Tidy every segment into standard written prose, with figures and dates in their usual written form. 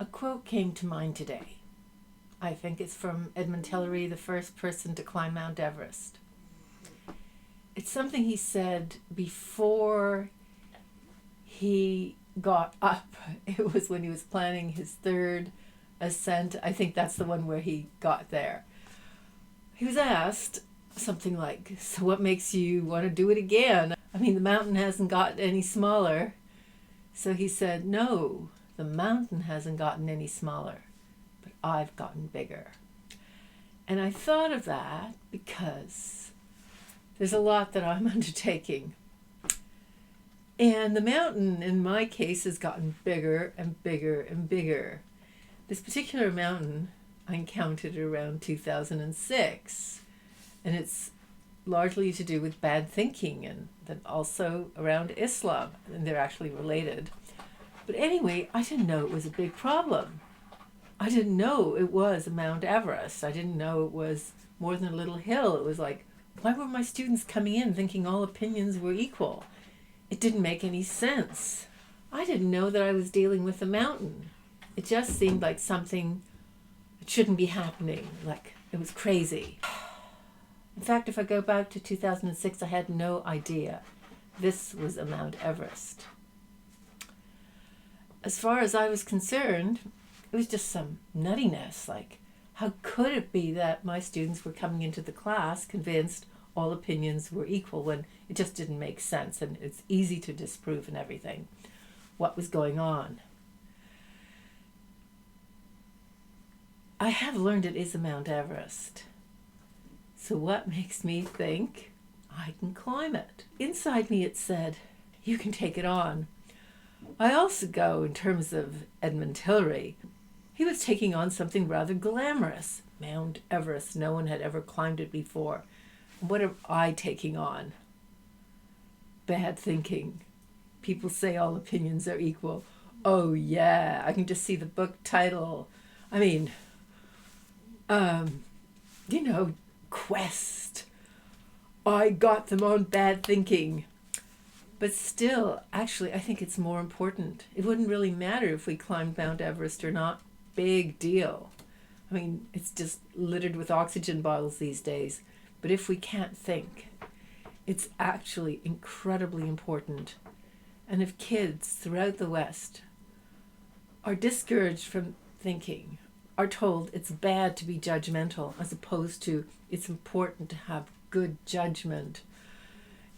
A quote came to mind today. I think it's from Edmund Hillary, the first person to climb Mount Everest. It's something he said before he got up. It was when he was planning his third ascent. I think that's the one where he got there. He was asked something like, "So what makes you want to do it again? I mean, the mountain hasn't gotten any smaller." So he said, "No, the mountain hasn't gotten any smaller, but I've gotten bigger." And I thought of that because there's a lot that I'm undertaking. And the mountain, in my case, has gotten bigger and bigger and bigger. This particular mountain I encountered around 2006, and it's largely to do with bad thinking and then also around Islam, and they're actually related. But anyway, I didn't know it was a big problem. I didn't know it was a Mount Everest. I didn't know it was more than a little hill. It was like, why were my students coming in thinking all opinions were equal? It didn't make any sense. I didn't know that I was dealing with a mountain. It just seemed like something that shouldn't be happening, like it was crazy. In fact, if I go back to 2006, I had no idea this was a Mount Everest. As far as I was concerned, it was just some nuttiness. Like, how could it be that my students were coming into the class convinced all opinions were equal when it just didn't make sense, and it's easy to disprove and everything. What was going on? I have learned it is a Mount Everest. So what makes me think I can climb it? Inside me it said, you can take it on. I also go in terms of Edmund Hillary. He was taking on something rather glamorous. Mount Everest, no one had ever climbed it before. What am I taking on? Bad thinking. People say all opinions are equal. Oh yeah, I can just see the book title. I mean, Quest. I got them on bad thinking. But still, actually, I think it's more important. It wouldn't really matter if we climbed Mount Everest or not. Big deal. I mean, it's just littered with oxygen bottles these days. But if we can't think, it's actually incredibly important. And if kids throughout the West are discouraged from thinking, are told it's bad to be judgmental as opposed to it's important to have good judgment,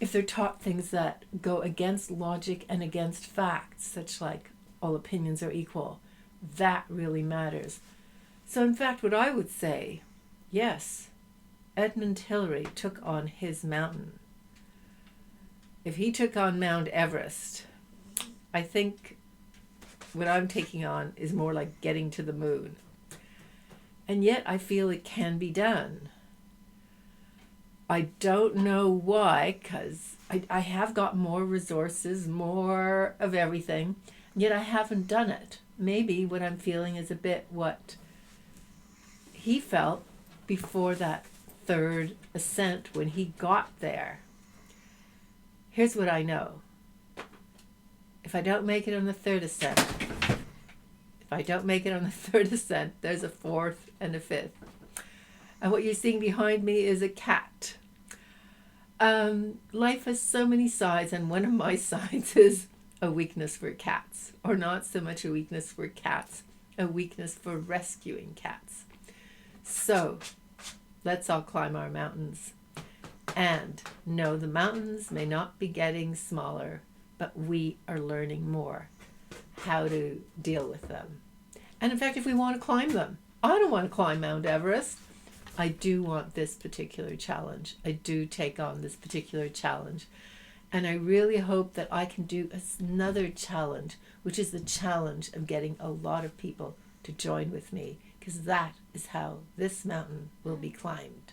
if they're taught things that go against logic and against facts, such like all opinions are equal, that really matters. So in fact, what I would say, yes, Edmund Hillary took on his mountain. If he took on Mount Everest, I think what I'm taking on is more like getting to the moon. And yet I feel it can be done. I don't know why, because I have got more resources, more of everything, yet I haven't done it. Maybe what I'm feeling is a bit what he felt before that third ascent when he got there. Here's what I know. If I don't make it on the third ascent, there's a fourth and a fifth. And what you're seeing behind me is a cat. Life has so many sides, and one of my sides is a weakness for cats, or not so much a weakness for cats, a weakness for rescuing cats. So let's all climb our mountains. And no, the mountains may not be getting smaller, but we are learning more how to deal with them. And in fact, if we want to climb them, I don't want to climb Mount Everest. I do want this particular challenge. I do take on this particular challenge. And I really hope that I can do another challenge, which is the challenge of getting a lot of people to join with me, because that is how this mountain will be climbed.